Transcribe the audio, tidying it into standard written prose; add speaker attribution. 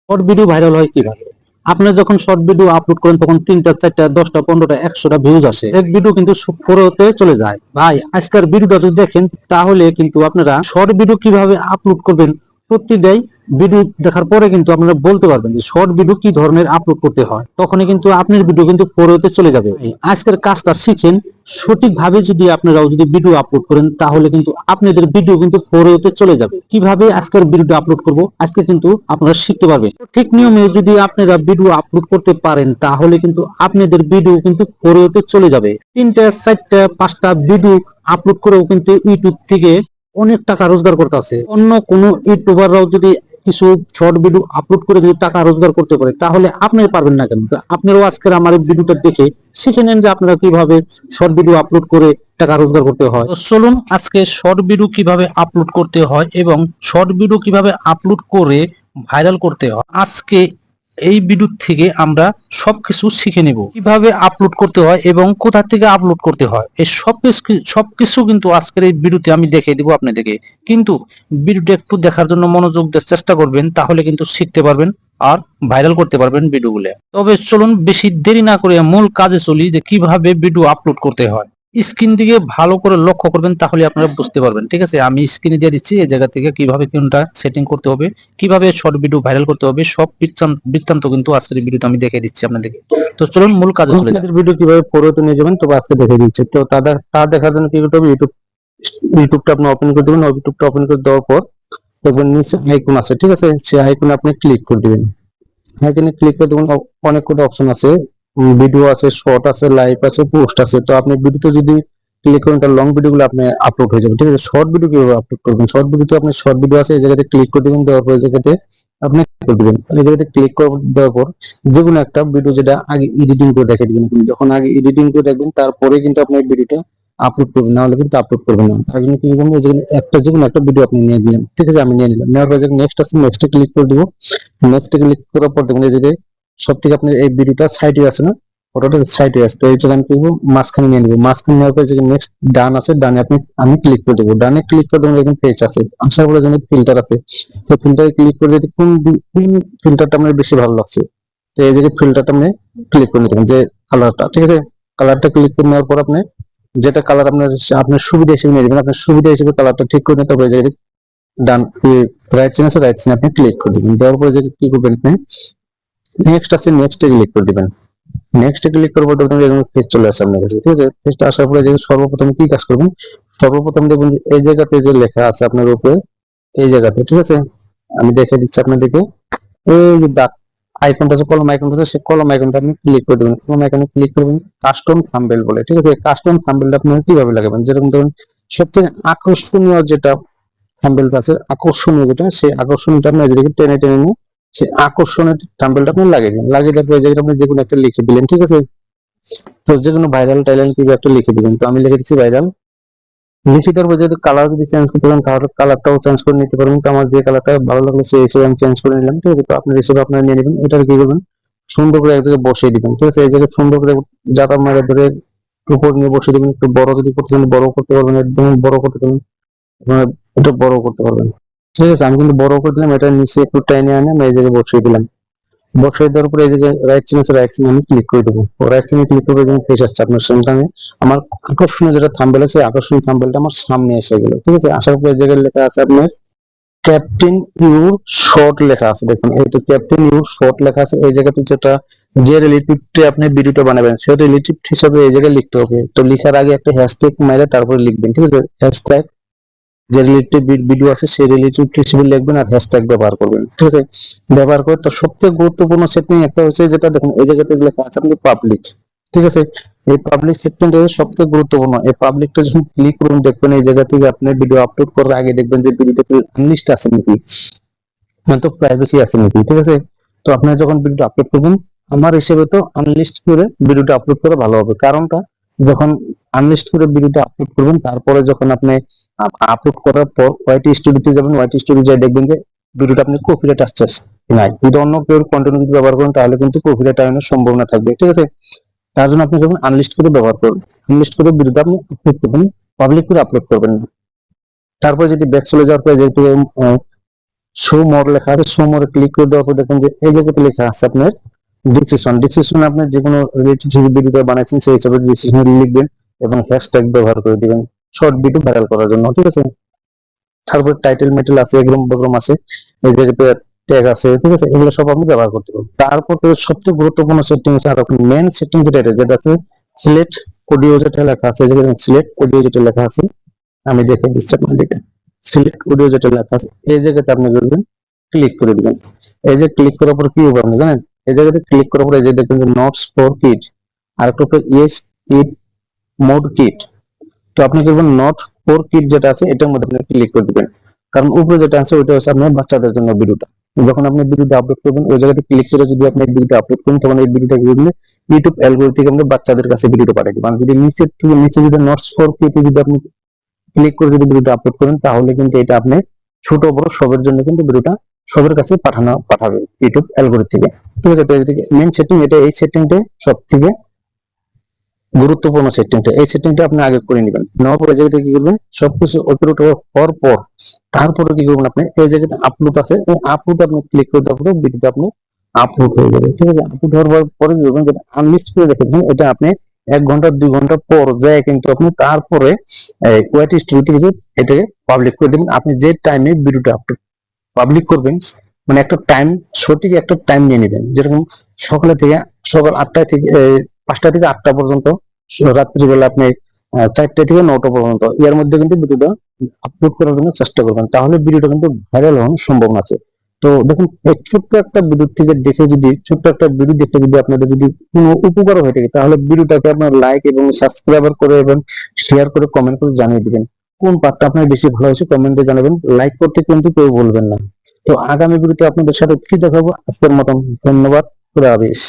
Speaker 1: Short video viral হয় কিভাবে? আপনি যখন শর্ট ভিডিও আপলোড করেন তখন 3টা 4টা 10টা 15টা 100টা ভিউজ আসে, এক ভিডিও কিন্তু ফলোতে চলে যায়। ভাই আজকের ভিডিওটা যদি দেখেন তাহলে কিন্তু আপনারা শর্ট ভিডিও কিভাবে আপলোড করবেন প্রতিটাই ভিডিও দেখার পরে কিন্তু আপনারা বলতে পারবেন যে শর্ট ভিডিও কি ধরনের আপলোড করতে হয়, তখনই কিন্তু আপনার ভিডিও কিন্তু ফলোতে চলে যাবে। আজকের কাজটা শিখেন, সঠিকভাবে যদি আপনারাও যদি ভিডিও আপলোড করেন তাহলে কিন্তু আপনাদের ভিডিও কিন্তু ফলোতে চলে যাবে। কিভাবে আজকের ভিডিও আপলোড করব আজকে কিন্তু আপনারা শিখতে পারবেন। ঠিক নিয়মে যদি আপনারা ভিডিও আপলোড করতে পারেন তাহলে কিন্তু আপনাদের ভিডিও কিন্তু ফলোতে চলে যাবে। 3টা 4টা 5টা ভিডিও আপলোড করেও কিন্তু ইউটিউব থেকে অনেক টাকা রোজগার করতেছে। অন্য কোনো ইউটিউবাররাও যদি কিছু শর্ট ভিডিও আপলোড করে যদি টাকা রোজগার করতে পারে তাহলে আপনি পারবেন না কেন? আপনারাও আজকের আমার এই ভিডিওটা দেখে শিখে নেন যে আপনারা কিভাবে শর্ট ভিডিও আপলোড করে টাকা রোজগার করতে হয়। তো চলুন আজকে শর্ট ভিডিও কিভাবে আপলোড করতে হয় এবং শর্ট ভিডিও কিভাবে আপলোড করে ভাইরাল করতে হয় আজকে এই ভিডিও থেকে আমরা সবকিছু শিখে নেব। কিভাবে আপলোড করতে হয় এবং কোথা থেকে আপলোড করতে হয় এই সবকিছু কিন্তু আজকের এই ভিডিওতে আমি দেখিয়ে দেবো আপনাদেরকে। কিন্তু ভিডিওটা একটু দেখার জন্য মনোযোগ দেওয়ার চেষ্টা করবেন, তাহলে কিন্তু শিখতে পারবেন আর ভাইরাল করতে পারবেন ভিডিওগুলো। তবে চলুন বেশি দেরি না করে মূল কাজে চলি যে কিভাবে ভিডিও আপলোড করতে হয়। স্ক্রিন দিকে ভালো করে লক্ষ্য করবেন তাহলে আপনারা বুঝতে পারবেন। ঠিক আছে, আমি স্ক্রিনে দিয়ে দিচ্ছি এই জায়গা থেকে কিভাবে কোনটা সেটিং করতে হবে, কিভাবে শর্ট ভিডিও ভাইরাল করতে হবে, সব বৃত্তান্ত কিন্তু আজকের ভিডিওতে আমি দেখিয়ে দিচ্ছি আপনাদেরকে। তো চলুন মূল কাজে চলে যাই। ভিডিও কিভাবে ফলোতে নিয়ে যাবেন তবে আজকে দেখিয়ে দিচ্ছি। তো তা দেখার জন্য কি করতে হবে, ইউটিউবটা আপনি ওপেন করে দেবেন। ইউটিউবটা ওপেন করে দেওয়ার পর দেখবেন নিচে আইকন আছে, ঠিক আছে, সেই আইকনে আপনি ক্লিক করে দিবেন। এখানে ক্লিক করে দেখুন অনেক কটা অপশন আছে, ভিডিও আছে, শর্ট আছে, লাইভ আছে, পোস্ট আছে। তো আপনি ভিডিওতে যদি ক্লিক করেন তাহলে লং ভিডিও গুলো আপনি আপলোড হয়ে যাবে। ঠিক আছে, শর্ট ভিডিও কিভাবে আপলোড করবেন? শর্ট ভিডিওতে আপনি শর্ট ভিডিও আছে এই জায়গাতে ক্লিক করে দিবেন, দেওয়ার পর এই জায়গাতে আপনি করে দিবেন। এই জায়গাতে ক্লিক করে দেওয়ার পর যে কোনো একটা ভিডিও যেটা আগে এডিটিং করে রেখে দিবেন। যখন আগে এডিটিং করে রাখবেন তারপরে কিন্তু আপনি ভিডিওটা আপলোড করবেন, না হলে কিন্তু আপলোড করবেন না। তার জন্য কি করবেন, এই যে একটা যে কোনো একটা ভিডিও আপনি নিয়ে দিলেন, ঠিক আছে, আমি নিয়ে নিলাম। নেওয়ার পর নেক্সট আছে, নেক্সটে ক্লিক করে দিব। নেক্সটে ক্লিক করার পর দেখুন এই যে সব থেকে আপনার এই ভিডিওটা সাইডে আছে না, ফটোটা সাইডে আছে। তো এই জন্য আমি কি করবো, মাঝখানে নিয়ে নিবো। মাঝখানে নেওয়ার পর যে নেক্সট ডান আছে, ডানে আমি ক্লিক করে দেবো। ডানে ক্লিক করে দেবো, এখানে পেজ আছে, আসার পরে যেন ফিল্টার আছে, তো ফিল্টারে ক্লিক করে যদি কোন ফিল্টারটা আপনার বেশি ভালো লাগছে, তো এই যে ফিল্টারটা আপনি ক্লিক করে নিতে যে কালারটা, ঠিক আছে, কালারটা ক্লিক করে নেওয়ার পর আপনি যেটা কালার আপনার সুবিধা হিসেবে নিয়ে যাবেন, আপনার সুবিধা হিসেবে কালারটা ঠিক করে নিতে হবে। ডান রাইট চিহ্ন আছে, রাইট চিহ্ন আপনি ক্লিক করে দিবেন। দেওয়ার পরে যে কি করবেন, আপনি নেক্সট আছে, নেক্সটে ক্লিক করে দিবেন। নেক্সটে ক্লিক করবো তখন এরকম পেজ চলে আসে আপনার কাছে, ঠিক আছে। পেজটা আসার পরে যে সর্বপ্রথম কি কাজ করবেন, সর্বপ্রথম দেখবেন যে এই জায়গাতে যে লেখা আছে আপনার উপরে, এই জায়গাতে, ঠিক আছে, আমি দেখে দিচ্ছি আপনাদেরকে। এই যে ডাক আইকনটা আছে, কলম আইকনটা আছে, সেই কলম আইকনটা আপনি ক্লিক করে দেবেন। কলম আইকনে ক্লিক করবেন, কাস্টম থাম্বনেল বলে, ঠিক আছে। কাস্টম থাম্বনেলটা আপনি কিভাবে লাগাবেন, যেরকম ধরুন সবথেকে আকর্ষণীয় যেটা থাম্বনেলটা আছে, আকর্ষণীয় যেটা, সেই আকর্ষণীয়টা আপনি এদিকে টেনে টেনে নিয়ে সেই আকর্ষণের থাম্বনেলটা আপনি লাগিয়ে দিন। লাগিয়ে দেওয়ার পরে আপনি যে কোনো একটা লিখে দিলেন, ঠিক আছে। তো যে কোনো ভাইরাল টাইরাল কিছু একটা লিখে দিবেন। তো আমি লিখে দিচ্ছি ভাইরাল। লিখে দেওয়ার পর যদি কালার যদি চেঞ্জ করতে পারেন তাহলে কালারটাও চেঞ্জ করে নিতে পারবেন। তো আমার যে কালারটা ভালো লাগলো সেই হিসেবে আমি চেঞ্জ করে নিলাম, ঠিক আছে। তো আপনার হিসেবে আপনারা নিয়ে নেবেন। এটার কি করবেন, সুন্দর করে এক জায়গায় বসিয়ে দিবেন, ঠিক আছে। এই জায়গায় সুন্দর করে যারা মারা ধরে উপর নিয়ে বসিয়ে দিবেন। একটু বড় যদি করতে চান বড় করতে পারবেন, একদম বড় করতে চান এটা বড় করতে পারবেন, ঠিক আছে। আমি কিন্তু বড় করে দিলাম, এটা নিচে একটু টাইনে আনে আমি এই জায়গায় বসিয়ে দিলাম। বসাই দেওয়ার পরে এই যে রাইট চিহ্ন আছে, রাইট চিহ্ন আমি ক্লিক করে দেবো। রাইট চিহ্ন ক্লিক করে যখন পেজ আসছে আপনার সামনে, আমার আকর্ষণীয় যেটা থাম্বনেল আছে আকর্ষণীয় থাম্বনেলটা আমার সামনে এসে গেল, ঠিক আছে। আসার পরে এই জায়গায় লেখা আছে আপনার ক্যাপ্টেন ইউর শর্ট লেখা আছে, দেখুন এই তো ক্যাপ্টেন ইউর শর্ট লেখা আছে। এই জায়গাতে যেটা যে রিলেটিভে আপনি ভিডিওটা বানাবেন সেই রিলেটিভ হিসাবে এই জায়গায় লিখতে হবে। তো লিখার আগে একটা হ্যাশট্যাগ মেরে তারপরে লিখবেন, ঠিক আছে। হ্যাশট্যাগ যে রিলেটিভ ভিডিও আছে সেই রিলেটিভ হিসেবে লিখবেন আর হ্যাশট্যাগ ব্যবহার করবেন, ঠিক আছে। ব্যবহার করে তো সবচেয়ে গুরুত্বপূর্ণ সেটিং একটা হচ্ছে যেটা দেখুন এই জায়গাতে লেখা আছে আপনি পাবলিক, ঠিক আছে। এই পাবলিক সেটিংটা সবচেয়ে গুরুত্বপূর্ণ। এই পাবলিকটা যখন ক্লিক করুন দেখবেন এই জায়গা থেকে আপনি ভিডিও আপলোড করার আগে দেখবেন যে ভিডিওতে আনলিস্ট আছে নাকি, তো প্রাইভেসি আছে নাকি, ঠিক আছে। তো আপনি যখন ভিডিও আপলোড করবেন আমার হিসেবে তো আনলিস্ট করে ভিডিওটা আপলোড করা ভালো হবে। কারণটা যখন আনলিস্ট করে ভিডিওটা আপলোড করবেন তারপরে যখন আপনি আপলোড করার পর ওয়াইটি স্টুডিওতে যাবেন, ওয়াইটি স্টুডিও যাই দেখবেন যে ভিডিওটা আপনি কপিরাইট আসছে নাই। যদি অন্য কেউ কন্টেন্ট যদি ব্যবহার করেন তাহলে কিন্তু কপিরাইট আসার সম্ভাবনা থাকবে, ঠিক আছে। তার জন্য আপনি যখন আনলিস্ট করে ব্যবহার করবেন, আনলিস্ট করে ভিডিওটা আপনি আপলোড করবেন, পাবলিক করে আপলোড করবেন না। তারপরে যদি ব্যাক চলে যাওয়ার পরে যেহেতু
Speaker 2: শো মোর লেখা আছে, শো মোরে ক্লিক করে দেওয়ার পর দেখুন যে এই জায়গাতে লেখা আছে আপনার ডিসক্রিপশন আপনি যে কোনো রিলেটেড ভিডিও বানাচ্ছেন সেই হিসাবে ডিসক্রিপশন লিখবেন এবং হ্যাশট্যাগ ব্যবহার করে দিবেন শর্ট ভিডিও ভাইরাল করার জন্য, ঠিক আছে। তারপর টাইটেল মেটেল আছে, এগ্রম আছে, এই জায়গাতে ট্যাগ আছে, ঠিক আছে, এগুলো সব আপনি ব্যবহার করতে পারবেন। তারপর তো সবচেয়ে গুরুত্বপূর্ণ সেটিং হচ্ছে আর মেন সেটিং যেটা আছে সিলেক্ট অডিও, যেটা লেখা আছে সিলেক্ট অডিও যেটা লেখা আছে, আমি দেখে দিচ্ছি আপনাদেরকে। সিলেক্ট অডিও যেটা লেখা আছে এই জায়গাতে আপনি করবেন ক্লিক করে দিবেন। এই যে ক্লিক করার পর কি হবে আপনি জানেন, এই জায়গাতে ক্লিক করার পর এই যে দেখবেন যে নোটস ফর কিড আর একটা ইয়েস ইট মোড কিট। তো আপনি করবেন নট ফর কিড যেটা আছে এটার মধ্যে আপনি ক্লিক করে দিবেন, কারণ উপরে যেটা আছে ওইটা হচ্ছে আপনার বাচ্চাদের জন্য ভিডিওটা। যখন আপনি ভিডিওটা আপলোড করবেন ওই জায়গাতে ক্লিক করে যদি আপনি ভিডিওটা আপলোড করেন তখন এই ভিডিওটা কি করবে ইউটিউব অ্যালগরিদম থেকে আপনি বাচ্চাদের কাছে ভিডিওটা পাঠিয়ে দিবেন। যদি নিচে যদি নটস ফর কিড যদি আপনি ক্লিক করে যদি ভিডিওটা আপলোড করেন তাহলে কিন্তু এটা আপনি ছোট বড় সবার জন্য কিন্তু ভিডিওটা সবার কাছে পাঠাবে ইউটিউব অ্যালগরিদম থেকে, ঠিক আছে। তো মেইন সেটিং এটা, এই সেটিংটা সবথেকে গুরুত্বপূর্ণ সেটিংটা, এই সেটিংটা আপনি আগে করে নেবেন। নেওয়ার পরে জায়গাতে কি করবেন সবকিছু আপলোড হওয়ার পর তারপরে কি করবেন আপনি এই জায়গাতে আপলোড আছে, এই আপলোড আপনি ক্লিক করে দেওয়ার পরে ভিডিওটা আপনি আপলোড হয়ে যাবে, ঠিক আছে। আপলোড হওয়ার পরে কি করবেন যেটা আনলিস্ট করে রেখেছেন এটা আপনি 1 ঘন্টা 2 ঘন্টা পর যায় কিন্তু আপনি তারপরে কোয়ালিটি স্টুডিও থেকে এটাকে পাবলিক করে দেবেন। আপনি যে টাইমে ভিডিওটা আপলোড পাবলিক করবেন মানে একটা টাইম, সঠিক একটা টাইম নিয়ে নেবেন, যেরকম সকাল 8টা থেকে 5টা থেকে 8টা পর্যন্ত, রাত্রিবেলা আপনি 4টা থেকে 9টা পর্যন্ত, এর মধ্যে কিন্তু ভিডিওটা আপলোড করার জন্য চেষ্টা করবেন, তাহলে ভিডিওটা কিন্তু ভাইরাল হওয়ার সম্ভাবনা আছে। তো দেখুন এই ছোট্ট একটা ভিডিও থেকে দেখে যদি ছোট্ট একটা ভিডিও দেখে যদি আপনাদের যদি কোনো উপকার হয়ে থাকে তাহলে ভিডিওটাকে আপনার লাইক এবং সাবস্ক্রাইবার করে এবং শেয়ার করে কমেন্ট করে জানিয়ে দিবেন কোন পার্টটা আপনার বেশি ভালো হয়েছে, কমেন্টে জানাবেন, লাইক করতে কিন্তু কেউ বলবেন না। তো আগামী ভিডিওতে আপনাদের সাথে ফিরে দেখাবো। আজকের মতন ধন্যবাদ, খুদা হাফেজ।